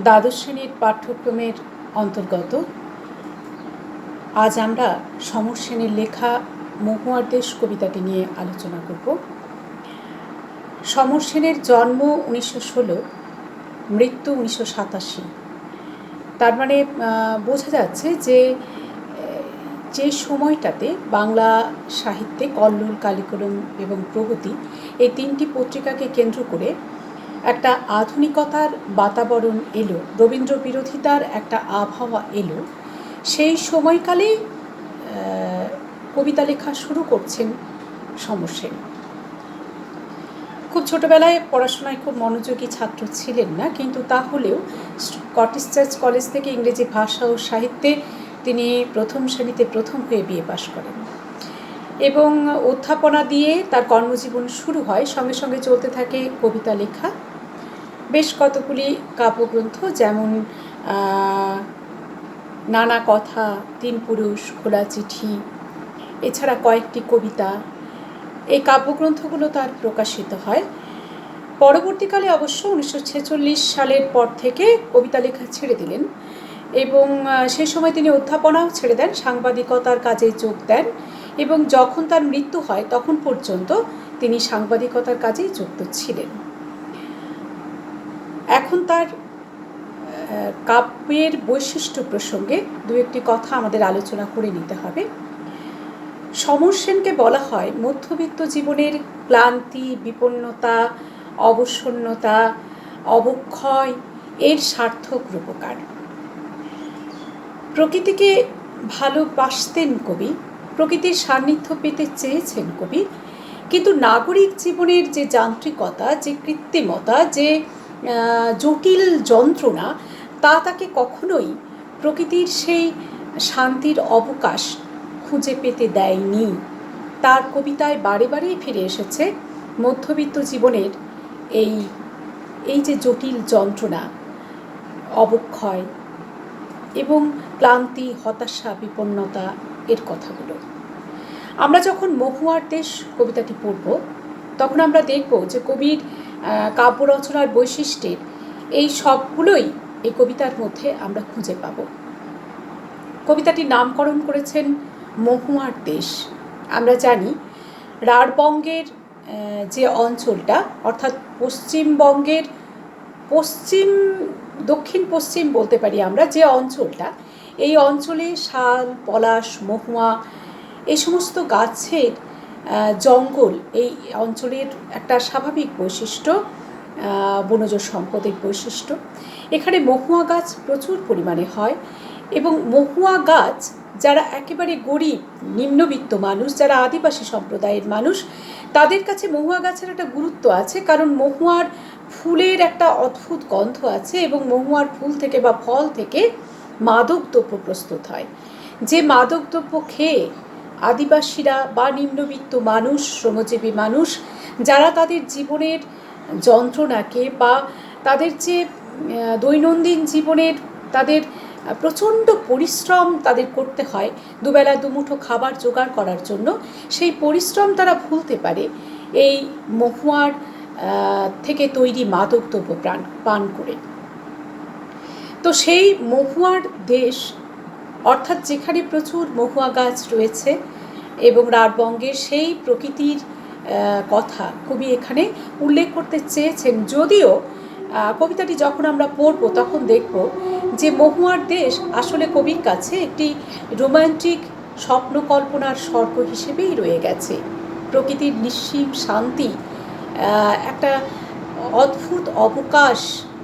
দ্বাদশ শ্রেণীর পাঠ্যক্রমের অন্তর্গত আজ আমরা সমর সেনের লেখা মহুয়ার দেশ কবিতাটি নিয়ে আলোচনা করব। সমর সেনের জন্ম 1916, মৃত্যু 1987। তার মানে বোঝা যাচ্ছে যে সময়টাতে বাংলা সাহিত্যে কল্লোল, কালিকলম এবং প্রগতি এই তিনটি পত্রিকাকে কেন্দ্র করে একটা আধুনিকতার বাতাবরণ এলো, রবীন্দ্র বিরোধিতার একটা আবহাওয়া এলো। সেই সময়কালেই কবিতা লেখা শুরু করছেন সমর সেন। খুব ছোটোবেলায় পড়াশোনায় খুব মনোযোগী ছাত্র ছিলেন না, কিন্তু তাহলেও স্কটিশ চার্চ কলেজ থেকে ইংরেজি ভাষা ও সাহিত্যে তিনি প্রথম শ্রেণীতে প্রথম হয়ে বিএ পাশ করেন এবং অধ্যাপনা দিয়ে তার কর্মজীবন শুরু হয়। সঙ্গে সঙ্গে চলতে থাকে কবিতা লেখা, বেশ কতগুলি কাব্যগ্রন্থ, যেমন নানা কথা, তিন পুরুষ, খোলা চিঠি, এছাড়া কয়েকটি কবিতা, এই কাব্যগ্রন্থগুলো তার প্রকাশিত হয়। পরবর্তীকালে অবশ্য 1946 সালের পর থেকে কবিতা লেখা ছেড়ে দিলেন এবং সেই সময় তিনি অধ্যাপনাও ছেড়ে দেন, সাংবাদিকতার কাজে যোগ দেন এবং যখন তার মৃত্যু হয় তখন পর্যন্ত তিনি সাংবাদিকতার কাজেই যুক্ত ছিলেন। এখন তার কাব্যের বৈশিষ্ট্য প্রসঙ্গে দু একটি কথা আমাদের আলোচনা করে নিতে হবে। সমর সেনকে বলা হয় মধ্যবিত্ত জীবনের ক্লান্তি, বিপন্নতা, অবসন্নতা, অবক্ষয় এর সার্থক রূপকার। প্রকৃতিকে ভালোবাসতেন কবি, প্রকৃতির সান্নিধ্য পেতে চেয়েছেন কবি, কিন্তু নাগরিক জীবনের যে যান্ত্রিকতা, যে কৃত্রিমতা, যে জটিল যন্ত্রণা, তাকে কখনোই প্রকৃতির সেই শান্তির অবকাশ খুঁজে পেতে দেয়নি। তার কবিতায় বারে বারেই ফিরে এসেছে মধ্যবিত্ত জীবনের এই যে জটিল যন্ত্রণা, অবক্ষয় এবং ক্লান্তি, হতাশা, বিপন্নতা এর কথাগুলো। আমরা যখন মহুয়ার দেশ কবিতাটি পড়ব তখন আমরা দেখব যে কবির কাব্য রচনার বৈশিষ্ট্যের এই সবগুলোই এই কবিতার মধ্যে আমরা খুঁজে পাব। কবিতাটির নামকরণ করেছেন মহুয়ার দেশ। আমরা জানি রাঢ়বঙ্গের যে অঞ্চলটা, অর্থাৎ পশ্চিমবঙ্গের দক্ষিণ পশ্চিম বলতে পারি আমরা, যে অঞ্চলটা, এই অঞ্চলে শাল, পলাশ, মহুয়া এই সমস্ত গাছের জঙ্গল এই অঞ্চলের একটা স্বাভাবিক বৈশিষ্ট্য, বনজ সম্পদের বৈশিষ্ট্য। এখানে মহুয়া গাছ প্রচুর পরিমাণে হয় এবং মহুয়া গাছ যারা একেবারে গরিব নিম্নবিত্ত মানুষ, যারা আদিবাসী সম্প্রদায়ের মানুষ, তাদের কাছে মহুয়া গাছের একটা গুরুত্ব আছে, কারণ মহুয়ার ফুলের একটা অদ্ভুত গন্ধ আছে এবং মহুয়ার ফুল থেকে বা ফল থেকে মাদক দ্রব্য প্রস্তুত হয়। যে মাদক দ্রব্য খেয়ে আদিবাসীরা বা নিম্নবিত্ত মানুষ, শ্রমজীবী মানুষ, যারা তাদের জীবনের যন্ত্রণাকে বা তাদের যে দৈনন্দিন জীবনের তাদের প্রচণ্ড পরিশ্রম তাদের করতে হয় দুবেলা দুমুঠো খাবার জোগাড় করার জন্য, সেই পরিশ্রম তারা ভুলতে পারে এই মহুয়ার থেকে তৈরি মাদক দ্রব্য পান করে। তো সেই মহুয়ার দেশ, অর্থাৎ যেখানে প্রচুর মহুয়া গাছ রয়েছে এবং রাঢ়বঙ্গের সেই প্রকৃতির কথা কবি এখানে উল্লেখ করতে চেয়েছেন। যদিও কবিতাটি যখন আমরা পড়ব তখন দেখব যে মহুয়ার দেশ আসলে কবির কাছে একটি রোমান্টিক স্বপ্ন কল্পনার স্বর্গ হিসেবেই রয়ে গেছে। প্রকৃতির নিঃসীম শান্তি, একটা অদ্ভুত অবকাশ,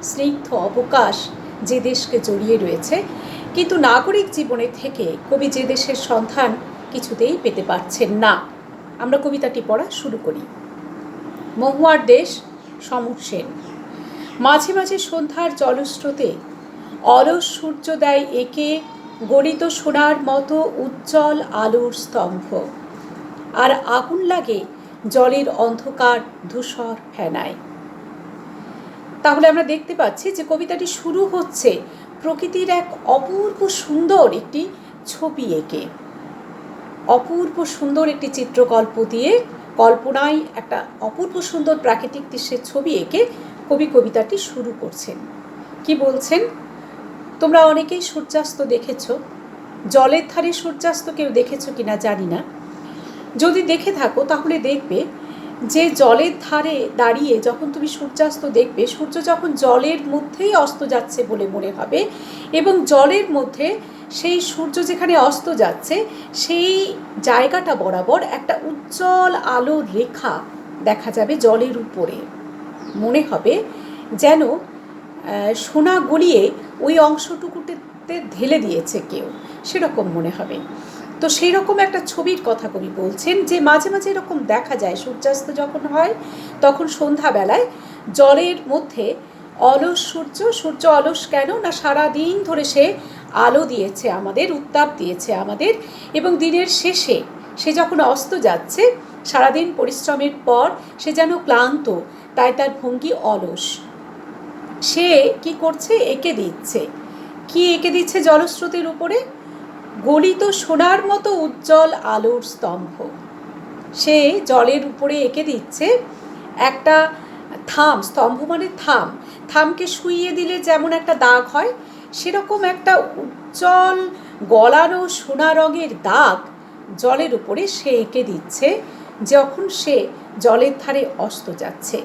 স্নিগ্ধ অবকাশ যে দেশকে জড়িয়ে রয়েছে, কিন্তু নাগরিক জীবনে থেকে কবি যে দেশের সন্ধান কিছুতেই পেতে পারছেন না। আমরা কবিতাটি পড়া শুরু করি। মহুয়ার দেশ, সমর সেন। মাঝে মাঝে সন্ধ্যার জলস্রোতে অলস সূর্যোদয় এঁকে গলিত সোনার মতো উজ্জ্বল আলোর স্তম্ভ, আর আগুন লাগে জলের অন্ধকার ধূসর ফেনায়। তাহলে আমরা দেখতে পাচ্ছি যে কবিতাটি শুরু হচ্ছে প্রকৃতির এক অপূর্ব সুন্দর একটি ছবি এঁকে, অপূর্ব সুন্দর একটি চিত্রকল্প দিয়ে, কল্পনায় একটা অপূর্ব সুন্দর প্রাকৃতিক দৃশ্যের ছবি এঁকে কবি কবিতাটি শুরু করছেন। কি বলছেন, তোমরা অনেকেই সূর্যাস্ত দেখেছো, জলের ধারে সূর্যাস্ত কেউ দেখেছো কিনা জানি না। যদি দেখে থাকো তাহলে দেখবে যে জলের ধারে দাঁড়িয়ে যখন তুমি সূর্যাস্ত দেখবে, সূর্য যখন জলের মধ্যেই অস্ত যাচ্ছে বলে মনে হবে, এবং জলের মধ্যে সেই সূর্য যেখানে অস্ত যাচ্ছে সেই জায়গাটা বরাবর একটা উজ্জ্বল আলোর রেখা দেখা যাবে জলের উপরে। মনে হবে যেন সোনা গলিয়ে ওই অংশটুকুতে ঢেলে দিয়েছে কেউ, সেরকম মনে হবে। তো সেই রকম একটা ছবির কথা কবি বলছেন যে মাঝে মাঝে এরকম দেখা যায়, সূর্যাস্ত যখন হয় তখন সন্ধ্যাবেলায় জলের মধ্যে অলস সূর্য অলস কেন না, সারাদিন ধরে সে আলো দিয়েছে আমাদের, উত্তাপ দিয়েছে আমাদের, এবং দিনের শেষে সে যখন অস্ত যাচ্ছে, সারাদিন পরিশ্রমের পর সে যেন ক্লান্ত, তাই তার ভঙ্গি অলস। সে কি করছে, এঁকে দিচ্ছে। কি এঁকে দিচ্ছে জলস্রোতের উপরে? গলিত সোনার মতো উজ্জ্বল আলোর স্তম্ভ। সে জলের উপরে এঁকে দিচ্ছে একটা থাম, স্তম্ভ মানে থাম, থামকে শুইয়ে দিলে যেমন একটা দাগ হয়, সেরকম একটা উজ্জ্বল গলানো সোনা রঙের দাগ জলের উপরে সে এঁকে দিচ্ছে যখন সে জলের ধারে অস্ত যাচ্ছে।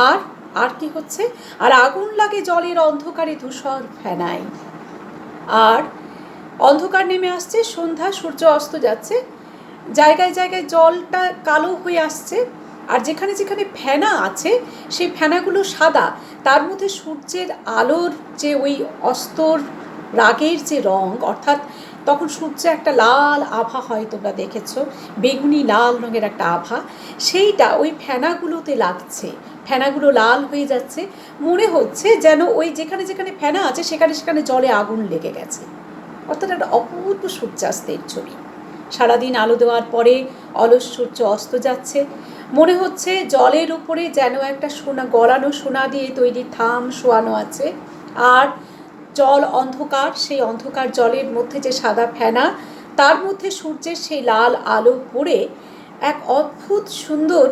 আর আর কি হচ্ছে, আর আগুন লাগে জলের অন্ধকারে ধূসর ফেনায়। আর অন্ধকার নেমে আসছে, সন্ধ্যা, সূর্য অস্ত যাচ্ছে, জায়গায় জায়গায় জলটা কালো হয়ে আসছে, আর যেখানে যেখানে ফেনা আছে সেই ফেনাগুলো সাদা, তার মধ্যে সূর্যের আলোর যে ওই অস্তর রাগের যে রং, অর্থাৎ তখন সূর্যে একটা লাল আভা হয়, তোমরা দেখেছো, বেগুনি লাল রঙের একটা আভা, সেইটা ওই ফেনাগুলোতে লাগছে, ফেনাগুলো লাল হয়ে যাচ্ছে, মনে হচ্ছে যেন ওই যেখানে যেখানে ফেনা আছে সেখানে সেখানে জলে আগুন লেগে গেছে। অর্থাৎ একটা অপূর্ব সূর্যাস্তের ছবি। সারাদিন আলো দেওয়ার পরে অলস সূর্য অস্ত যাচ্ছে, মনে হচ্ছে জলের উপরে যেন একটা সোনা, গলানো সোনা দিয়ে তৈরি থাম শোয়ানো আছে, আর জল অন্ধকার, সেই অন্ধকার জলের মধ্যে যে সাদা ফেনা, তার মধ্যে সূর্যের সেই লাল আলো পড়ে এক অদ্ভুত সুন্দর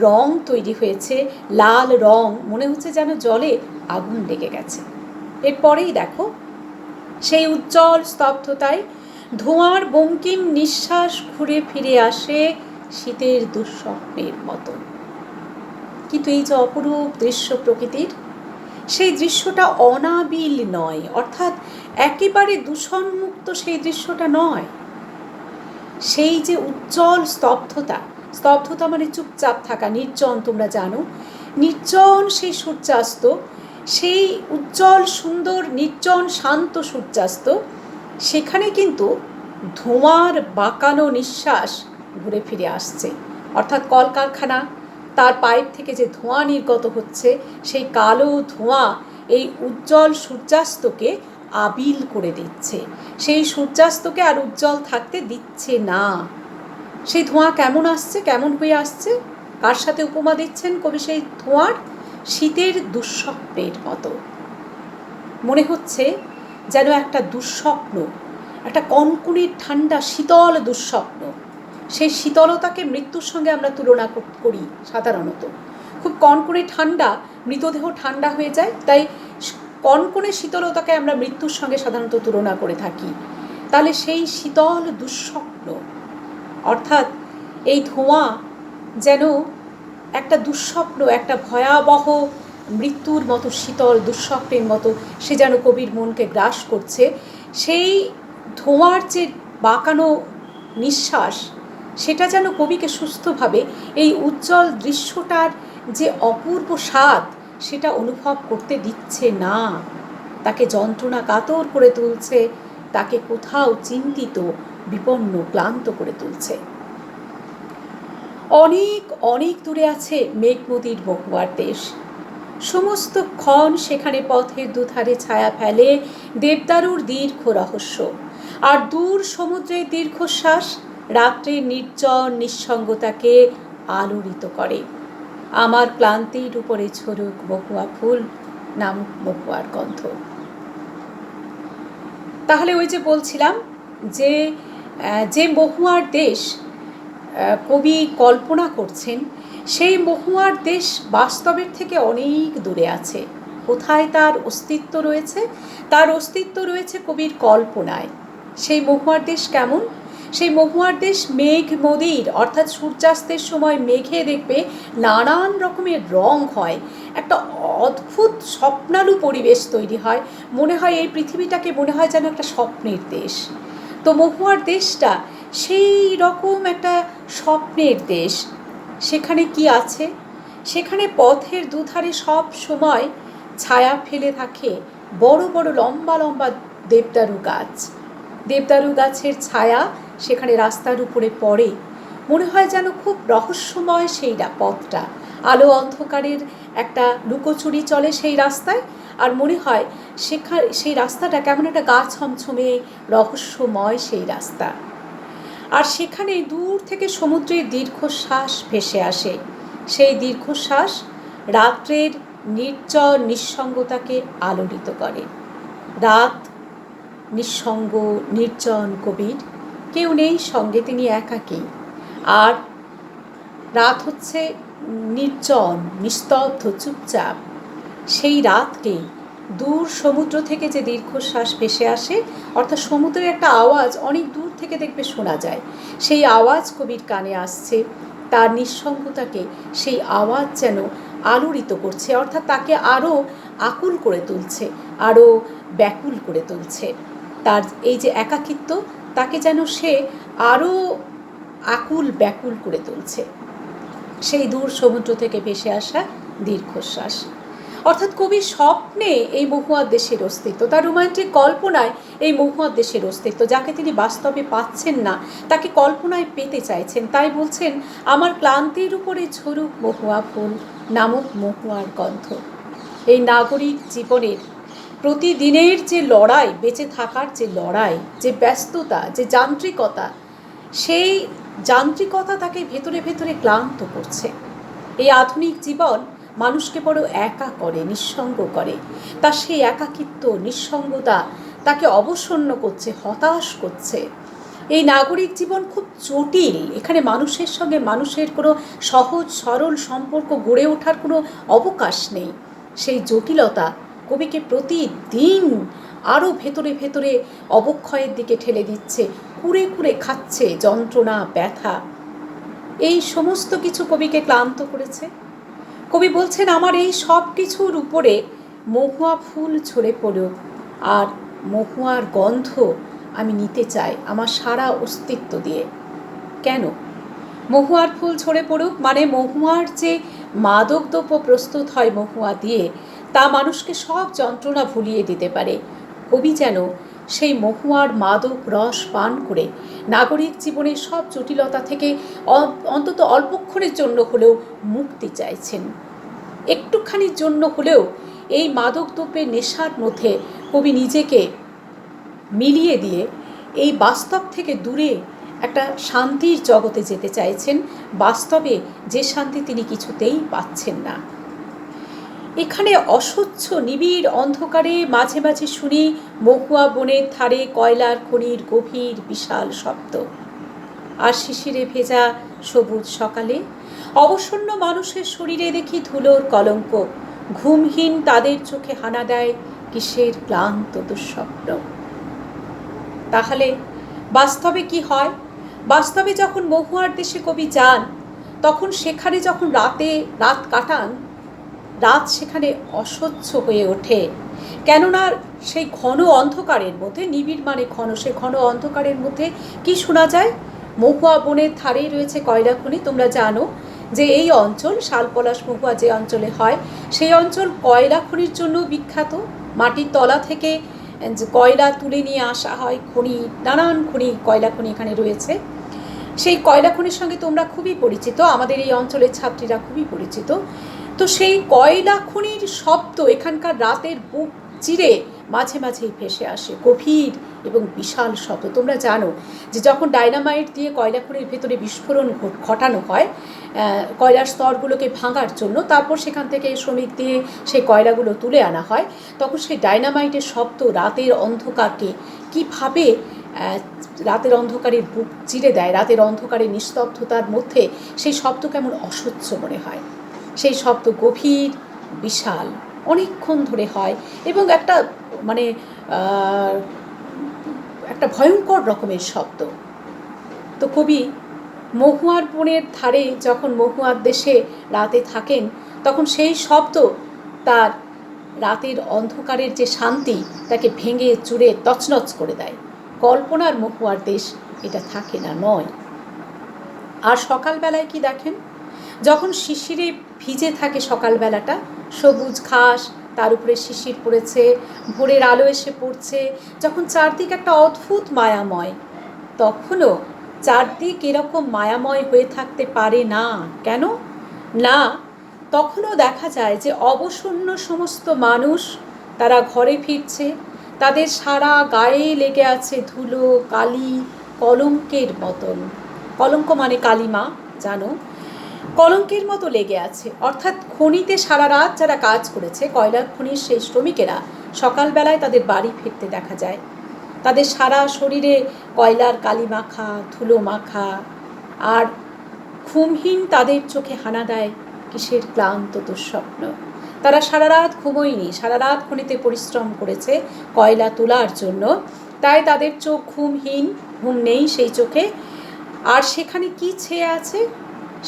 রং তৈরি হয়েছে, লাল রং, মনে হচ্ছে যেন জলে আগুন লেগে গেছে। এরপরেই দেখো সেই উজ্জ্বল স্তব্ধতায় ধোঁয়ার বঙ্কিম নিঃশ্বাস ঘুরে ফিরে আসে শীতের দুঃস্বপ্নের মতো। কিন্তু এই যে অপরূপ দৃশ্য প্রকৃতির, সেই দৃশ্যটা অনাবিল নয়, অর্থাৎ একেবারে দূষণমুক্ত সেই দৃশ্যটা নয়। সেই যে উজ্জ্বল স্তব্ধতা, স্তব্ধতা মানে চুপচাপ থাকা, নির্জন, তোমরা জানো, নির্জন সেই সূর্যাস্ত, সেই উজ্জ্বল সুন্দর নির্জন শান্ত সূর্যাস্ত, সেখানে কিন্তু ধোঁয়ার বাঁকানো নিঃশ্বাস ঘুরে ফিরে আসছে। অর্থাৎ কলকারখানা, তার পাইপ থেকে যে ধোঁয়া নির্গত হচ্ছে, সেই কালো ধোঁয়া এই উজ্জ্বল সূর্যাস্তকে আবিল করে দিচ্ছে, সেই সূর্যাস্তকে আর উজ্জ্বল থাকতে দিচ্ছে না। সেই ধোঁয়া কেমন আসছে, কেমন হয়ে আসছে, কার সাথে উপমা দিচ্ছেন কবি সেই ধোঁয়ার? শীতের দুঃস্বপ্নের মতো। মনে হচ্ছে যেন একটা দুঃস্বপ্ন, একটা কনকনে ঠান্ডা শীতল দুঃস্বপ্ন। সেই শীতলতাকে মৃত্যুর সঙ্গে আমরা তুলনা করি সাধারণত। খুব কনকনে ঠান্ডা, মৃতদেহ ঠান্ডা হয়ে যায়, তাই কনকনে শীতলতাকে আমরা মৃত্যুর সঙ্গে সাধারণত তুলনা করে থাকি। তাহলে সেই শীতল দুঃস্বপ্ন, অর্থাৎ এই ধোঁয়া যেন একটা দুঃস্বপ্ন, একটা ভয়াবহ মৃত্যুর মতো শীতল দুঃস্বপ্নের মতো সে যেন কবির মনকে গ্রাস করছে। সেই ধোঁয়ার যে বাঁকানো নিঃশ্বাস, সেটা যেন কবিকে সুস্থভাবে এই উজ্জ্বল দৃশ্যটার যে অপূর্ব স্বাদ সেটা অনুভব করতে দিচ্ছে না, তাকে যন্ত্রণা কাতর করে তুলছে, তাকে কোথাও চিন্তিত, বিপন্ন, ক্লান্ত করে তুলছে। অনেক অনেক দূরে আছে মেঘমতির মহুয়ার দেশ, সমস্ত ক্ষণ সেখানে পথের দুধারে ছায়া ফেলে দেবদারুর দীর্ঘ রহস্য, আর দূর সমুদ্রের দীর্ঘশ্বাস রাত্রের নির্জন নিঃসঙ্গতাকে আলোড়িত করে। আমার ক্লান্তির উপরে ছড়ুক মহুয়া ফুল, নামুক মহুয়ার গন্ধ। তাহলে ওই যে বলছিলাম যে যে মহুয়ার দেশ কবি কল্পনা করছেন, সেই মহুয়ার দেশ বাস্তবের থেকে অনেক দূরে আছে, কোথায় তার অস্তিত্ব রয়েছে? তার অস্তিত্ব রয়েছে কবির কল্পনায়। সেই মহুয়ার দেশ কেমন? সেই মহুয়ার দেশ মেঘ মদির, অর্থাৎ সূর্যাস্তের সময় মেঘে দেখবে নানান রকমের রং হয়, একটা অদ্ভুত স্বপ্নালু পরিবেশ তৈরি হয়, মনে হয় এই পৃথিবীটাকে মনে হয় যেন একটা স্বপ্নের দেশ। তো মহুয়ার দেশটা সেই রকম একটা স্বপ্নের দেশ। সেখানে কি আছে? সেখানে পথের দুধারে সব সময় ছায়া ফেলে থাকে বড় বড় লম্বা লম্বা দেবদারু গাছ। দেবদারু গাছের ছায়া সেখানে রাস্তার উপরে পড়ে, মনে হয় যেন খুব রহস্যময় সেই পথটা। আলো অন্ধকারের একটা লুকোচুরি চলে সেই রাস্তায়, আর মনে হয় সেই রাস্তাটা কেমন একটা গা ছমছমে রহস্যময় সেই রাস্তা। আর সেখানে দূর থেকে সমুদ্রের দীর্ঘশ্বাস ভেসে আসে। সেই দীর্ঘশ্বাস রাত্রের নির্জন নিঃসঙ্গতাকে আলোড়িত করে। রাত নিঃসঙ্গ, নির্জন, কবির কেউ নেই সঙ্গে, তিনি একাকী। আর রাত হচ্ছে নির্জন, নিস্তব্ধ, চুপচাপ। সেই রাতকে দূর সমুদ্র থেকে যে দীর্ঘশ্বাস ভেসে আসে, অর্থাৎ সমুদ্রের একটা আওয়াজ অনেক দূর থেকে দেখবে শোনা যায়, সেই আওয়াজ কবির কানে আসছে। তার নিঃসঙ্গতাকে সেই আওয়াজ যেন আলোড়িত করছে, অর্থাৎ তাকে আরও আকুল করে তুলছে, আরও ব্যাকুল করে তুলছে। তার এই যে একাকিত্ব, তাকে যেন সে আরও আকুল ব্যাকুল করে তুলছে। সেই দূর সমুদ্র থেকে ভেসে আসা দীর্ঘশ্বাস, অর্থাৎ কবির স্বপ্নে এই মহুয়ার দেশের অস্তিত্ব, তার রোমান্টিক কল্পনায় এই মহুয়ার দেশের অস্তিত্ব, যাকে তিনি বাস্তবে পাচ্ছেন না, তাকে কল্পনায় পেতে চাইছেন। তাই বলছেন, আমার ক্লান্তির উপরে ঝরুক মহুয়া ফুল, নামক মহুয়ার গন্ধ। এই নাগরিক জীবনের প্রতিদিনের যে লড়াই, বেঁচে থাকার যে লড়াই, যে ব্যস্ততা, যে যান্ত্রিকতা, সেই যান্ত্রিকতা তাকে ভেতরে ভেতরে ক্লান্ত করছে। এই আধুনিক জীবন মানুষকে বড় একা করে, নিঃসঙ্গ করে। তার সেই একাকিত্ব, নিঃসঙ্গতা তাকে অবসন্ন করছে, হতাশ করছে। এই নাগরিক জীবন খুব জটিল। এখানে মানুষের সঙ্গে মানুষের কোনো সহজ সরল সম্পর্ক গড়ে ওঠার কোনো অবকাশ নেই। সেই জটিলতা কবিকে প্রতিদিন আরও ভেতরে ভেতরে অবক্ষয়ের দিকে ঠেলে দিচ্ছে, কুড়ে কুড়ে খাচ্ছে যন্ত্রণা, ব্যথা। এই সমস্ত কিছু কবিকে ক্লান্ত করেছে। কবি বলছেন, আমার এই সব কিছুর উপরে মহুয়া ফুল ঝরে পড়ুক, আর মহুয়ার গন্ধ আমি নিতে চাই আমার সারা অস্তিত্ব দিয়ে। কেন মহুয়ার ফুল ঝরে পড়ুক? মানে মহুয়ার যে মাদক দ্রব্য প্রস্তুত হয় মহুয়া দিয়ে, তা মানুষকে সব যন্ত্রণা ভুলিয়ে দিতে পারে। কবি যেন সেই মহুয়ার মাদক রস পান করে নাগরিক জীবনের সব জটিলতা থেকে অন্তত অল্পক্ষণের জন্য হলেও মুক্তি চাইছেন। একটুখানির জন্য হলেও এই মাদক দ্রব্যের নেশার মধ্যে কবি নিজেকে মিলিয়ে দিয়ে এই বাস্তব থেকে দূরে একটা শান্তির জগতে যেতে চাইছেন, বাস্তবে যে শান্তি তিনি কিছুতেই পাচ্ছেন না। এখানে অস্বচ্ছ নিবিড় অন্ধকারে মাঝে মাঝে শুনি মহুয়া বনের ধারে কয়লার খনির গভীর বিশাল শব্দ। আর শিশিরে ভেজা সবুজ সকালে অবসন্ন মানুষের শরীরে দেখি ধুলোর কলঙ্ক। ঘুমহীন তাদের চোখে হানা দেয় কিসের ক্লান্ত দুঃস্বপ্ন। তাহলে বাস্তবে কি হয়? বাস্তবে যখন মহুয়ার দেশে কবি যান, তখন সেখানে যখন রাত কাটান, রাত সেখানে অসহ্য হয়ে ওঠে। কেননা সেই ঘন অন্ধকারের মধ্যে, নিবিড় মানে ঘন, সেই ঘন অন্ধকারের মধ্যে কি শোনা যায়? মহুয়া বনের ধারেই রয়েছে কয়লা খনি। তোমরা জানো যে এই অঞ্চল, শালপলাশ মহুয়া যে অঞ্চলে হয়, সেই অঞ্চল কয়লা খনির জন্য বিখ্যাত। মাটির তলা থেকে কয়লা তুলে নিয়ে আসা হয়, খনি, নানান খনি, কয়লা খনি এখানে রয়েছে। সেই কয়লা খনির সঙ্গে তোমরা খুবই পরিচিত, আমাদের এই অঞ্চলের ছাত্রীরা খুবই পরিচিত। তো সেই কয়লা খনির শব্দ এখানকার রাতের বুক চিরে মাঝে মাঝেই ভেসে আসে, গভীর এবং বিশাল শব্দ। তোমরা জানো যে যখন ডাইনামাইট দিয়ে কয়লা খনির ভেতরে বিস্ফোরণ ঘটানো হয় কয়লার স্তরগুলোকে ভাঙার জন্য, তারপর সেখান থেকে শ্রমিক দিয়ে সেই কয়লাগুলো তুলে আনা হয়, তখন সেই ডাইনামাইটের শব্দ রাতের অন্ধকারকে কীভাবে রাতের অন্ধকারের বুক চিরে দেয়। রাতের অন্ধকারের নিস্তব্ধতার মধ্যে সেই শব্দ কেমন অসহ্য মনে হয়। সেই শব্দ গভীর, বিশাল। অনেকক্ষণ ধরে হয় এবং একটা মানে একটা ভয়ঙ্কর রকমের শব্দ। তো কবি মহুয়ার বনের ধারে যখন মহুয়ার দেশে রাতে থাকেন, তখন সেই শব্দ তার রাতের অন্ধকারের যে শান্তি তাকে ভেঙে চুরে তছনছ করে দেয়। কল্পনার মহুয়ার দেশ এটা থাকে না, নয়। আর সকালবেলায় কি দেখেন, যখন শিশিরে ভিজে থাকে সকালবেলাটা, সবুজ ঘাস, তার উপরে শিশির পড়েছে, ভোরের আলো এসে পড়ছে, যখন চারদিক একটা অদ্ভুত মায়াময়, তখনও চারদিক এরকম মায়াময় হয়ে থাকতে পারে না। কেন না? তখনও দেখা যায় যে অবসন্ন সমস্ত মানুষ তারা ঘরে ফিরছে, তাদের সারা গায়ে লেগে আছে ধুলো, কালি, কলঙ্কের মতন। কলঙ্ক মানে কালিমা, জানো, কলঙ্কের মতো লেগে আছে। অর্থাৎ খনিতে সারা রাত যারা কাজ করেছে, কয়লার খনির সেই শ্রমিকেরা সকালবেলায় তাদের বাড়ি ফিরতে দেখা যায়, তাদের সারা শরীরে কয়লার কালি মাখা, ধুলো মাখা, আর ঘুমহীন তাদের চোখে হানা দেয় কিসের ক্লান্ত দুঃস্বপ্ন। তারা সারা রাত ঘুমোয়নি, সারা রাত খনিতে পরিশ্রম করেছে কয়লা তোলার জন্য, তাই তাদের চোখ ঘুমহীন, ঘুম নেই সেই চোখে। আর সেখানে কি ছেয়ে আছে?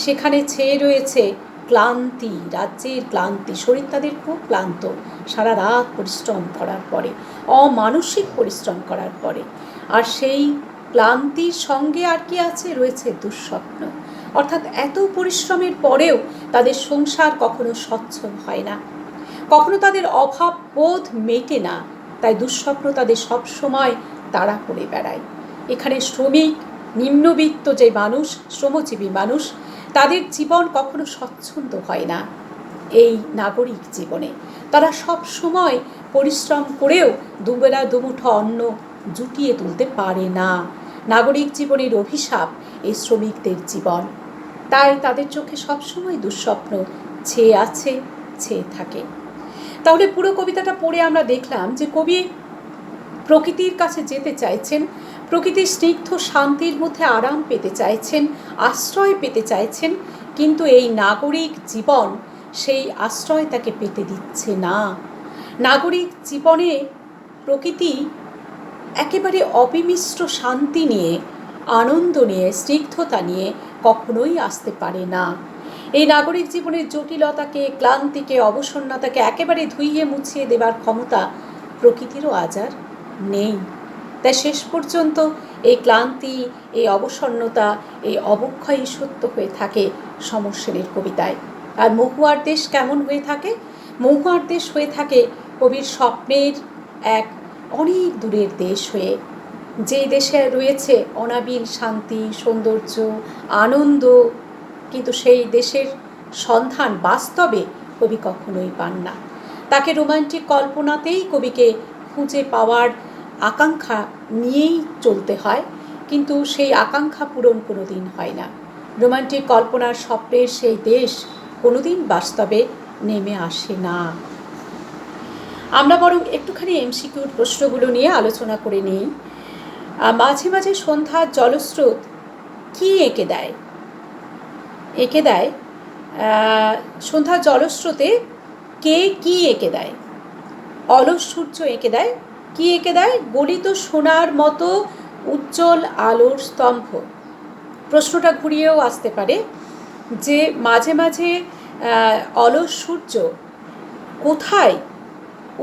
সেখানে ছেয়ে রয়েছে ক্লান্তি, রাজ্যের ক্লান্তি। শরীর তাদের খুব ক্লান্ত সারা রাত পরিশ্রম করার পরে, অমানসিক পরিশ্রম করার পরে। আর সেই ক্লান্তির সঙ্গে আর কি আছে? রয়েছে দুঃস্বপ্ন। অর্থাৎ এত পরিশ্রমের পরেও তাদের সংসার কখনো স্বচ্ছল হয় না, কখনো তাদের অভাব বোধ মেটে না, তাই দুঃস্বপ্ন তাদের সব সময় তাড়া করে বেড়ায়। এখানে শ্রমিক, নিম্নবিত্ত যে মানুষ, শ্রমজীবী মানুষ, তাদের জীবন কখনো স্বচ্ছন্দ হয় না। এই নাগরিক জীবনে তারা সব সময় পরিশ্রম করেও দুবেলা দুমুঠো অন্ন জুটিয়ে তুলতে পারে না। নাগরিক জীবনের অভিশাপ এই শ্রমিকদের জীবন, তাই তাদের চোখে সবসময় দুঃস্বপ্ন ছেয়ে আছে, ছেয়ে থাকে। তাহলে পুরো কবিতাটা পড়ে আমরা দেখলাম যে কবি প্রকৃতির কাছে যেতে চাইছেন, প্রকৃতির স্নিগ্ধ শান্তির মধ্যে আরাম পেতে চাইছেন, আশ্রয় পেতে চাইছেন, কিন্তু এই নাগরিক জীবন সেই আশ্রয় তাকে পেতে দিচ্ছে না। নাগরিক জীবনে প্রকৃতি একেবারে অবিমিশ্র শান্তি নিয়ে, আনন্দ নিয়ে, স্নিগ্ধতা নিয়ে কখনোই আসতে পারে না। এই নাগরিক জীবনের জটিলতাকে, ক্লান্তিকে, অবসন্নতাকে একেবারে ধুইয়ে মুছিয়ে দেবার ক্ষমতা প্রকৃতিরও আজ আর নেই। তাই শেষ পর্যন্ত এই ক্লান্তি, এই অবসন্নতা, এই অবক্ষয়ই সত্য হয়ে থাকে সমর কবিতায়। আর মহুয়ার দেশ কেমন হয়ে থাকে? মহুয়ার দেশ হয়ে থাকে কবির স্বপ্নের এক অনেক দূরের দেশ হয়ে, যেই দেশে রয়েছে অনাবিল শান্তি, সৌন্দর্য, আনন্দ, কিন্তু সেই দেশের সন্ধান বাস্তবে কবি কখনোই পান না। তাকে রোমান্টিক কল্পনাতেই কবিকে খুঁজে পাওয়ার আকাঙ্ক্ষা নিয়েই চলতে হয়, কিন্তু সেই আকাঙ্ক্ষা পূরণ কোনো দিন হয় না। রোমান্টিক কল্পনার স্বপ্নের সেই দেশ কোনো দিন বাস্তবে নেমে আসে না। আমরা বরং একটুখানি এমসিকিউর প্রশ্নগুলো নিয়ে আলোচনা করে নিই। মাঝে মাঝে সন্ধ্যার জলস্রোত কি এঁকে দেয়? এঁকে দেয় সন্ধ্যার জলস্রোতে কে কি এঁকে দেয়? অলস সূর্য এঁকে দেয়। কি এঁকে দেয়? গলিত সোনার মতো উজ্জ্বল আলোর স্তম্ভ। প্রশ্নটা ঘুরিয়েও আসতে পারে যে মাঝে মাঝে অলস সূর্য কোথায়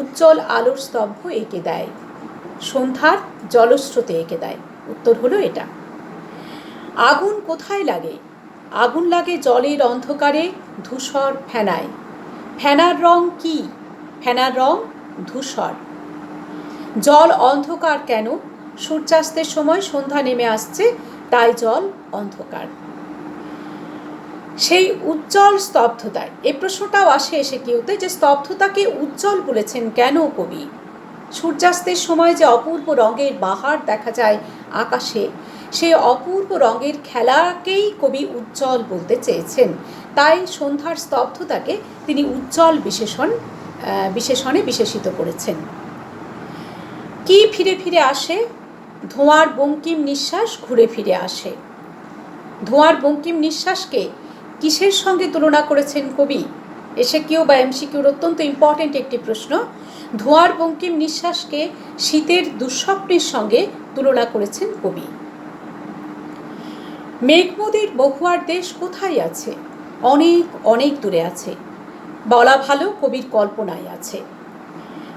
উজ্জ্বল আলোর স্তম্ভ এঁকে দেয়? সন্ধ্যার জলস্রোতে এঁকে দেয়। উত্তর হলো এটা। আগুন কোথায় লাগে? আগুন লাগে জলের অন্ধকারে ধূসর ফেনায়। ফেনার রং কি? ফেনার রং ধূসর। জল অন্ধকার কেন? সূর্যাস্তের সময় সন্ধ্যা নেমে আসছে, তাই জল অন্ধকার। সেই উজ্জ্বল স্তব্ধতায়, এই প্রশ্নটাও আসে এসে কিউতে, যে স্তব্ধতাকে উজ্জ্বল বলেছেন কেন কবি? সূর্যাস্তের সময় যে অপূর্ব রঙের বাহার দেখা যায় আকাশে, সেই অপূর্ব রঙের খেলাকেই কবি উজ্জ্বল বলতে চেয়েছেন। তাই সন্ধ্যার স্তব্ধতাকে তিনি উজ্জ্বল বিশেষণে বিশেষিত করেছেন। কি ফিরে ফিরে আসে? ধোঁয়ার বঙ্কিম নিঃশ্বাস ঘুরে ফিরে আসে। ধোঁয়ার বঙ্কিম নিঃশ্বাসকে কিসের সঙ্গে তুলনা করেছেন কবি? এসএকিউ বা এমসিকিউর অত্যন্ত ইম্পর্টেন্ট একটি প্রশ্ন। ধোঁয়ার বঙ্কিম নিঃশ্বাসকে শীতের দুঃস্বপ্নের সঙ্গে তুলনা করেছেন কবি। মেঘমুদির মহুয়ার দেশ কোথায় আছে? অনেক অনেক দূরে আছে, বলা ভালো কবির কল্পনায় আছে।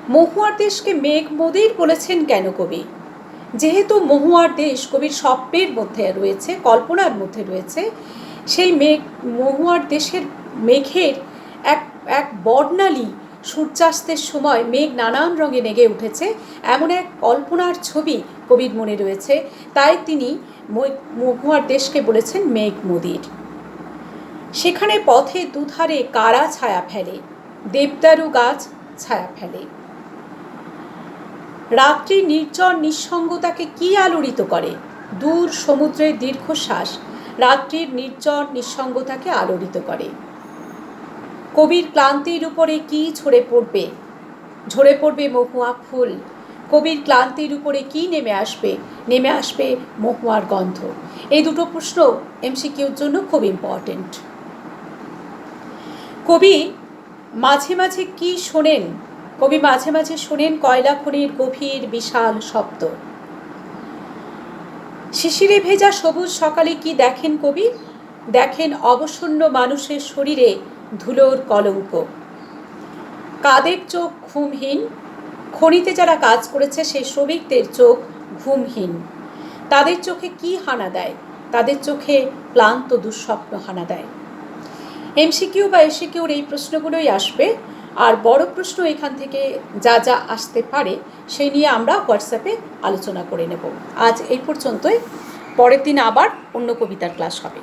মহুয়ার দেশকে মেঘমুদির বলেছেন কেন কবি? যেহেতু মহুয়ার দেশ কবির স্বপ্নের মধ্যে রয়েছে, কল্পনার মধ্যে রয়েছে, সেই মহুয়ার দেশের মেঘের এক এক বর্ণালী সূর্যাস্তের সময় মেঘ নানান রঙে নেগে উঠেছে, এমন এক কল্পনার ছবি কবির মনে রয়েছে, তাই তিনি মহুয়ার দেশকে বলেছেন মেঘমুদির। সেখানে পথে দুধারে কারা ছায়া ফেলে, দেবদারু গাছ ছায়া ফেলে। রাত্রি নির্জন নিঃসঙ্গতাকে কি আলোড়িত করে? দূর সমুদ্রের দীর্ঘশ্বাস রাত্রির নির্জন নিঃসঙ্গতাকে আলোড়িত করে। কবির ক্লান্তির উপরে কি ঝরে পড়বে? ঝরে পড়বে মহুয়া ফুল। কবির ক্লান্তির উপরে কি নেমে আসবে? নেমে আসবে মহুয়ার গন্ধ। এই দুটো প্রশ্ন এমসিকিউর জন্য খুব ইম্পর্টেন্ট। কবি মাঝে মাঝে কি শোনেন? কবি মাঝে মাঝে শোনেন কয়লা খনির গভীর বিশাল শব্দ। শিশিরে ভেজা সবুজ সকালে কি দেখেন কবি? দেখেন অবসন্ন মানুষের শরীরে ধুলোর কলঙ্ক। কাদের চোখ ঘুমহীন? খনিতে যারা কাজ করেছে সেই শ্রমিকদের চোখ ঘুমহীন। তাদের চোখে কি হানা দেয়? তাদের চোখে ক্লান্ত দুঃস্বপ্ন হানা দেয়। এমসিকিউ বা এসিকিউর এই প্রশ্নগুলোই আসবে। আর বড় প্রশ্ন এখান থেকে যা যা আসতে পারে সেই নিয়ে আমরা হোয়াটসঅ্যাপে আলোচনা করে নেব। আজ এই পর্যন্তই। পরের দিন আবার অন্য কবিতার ক্লাস হবে।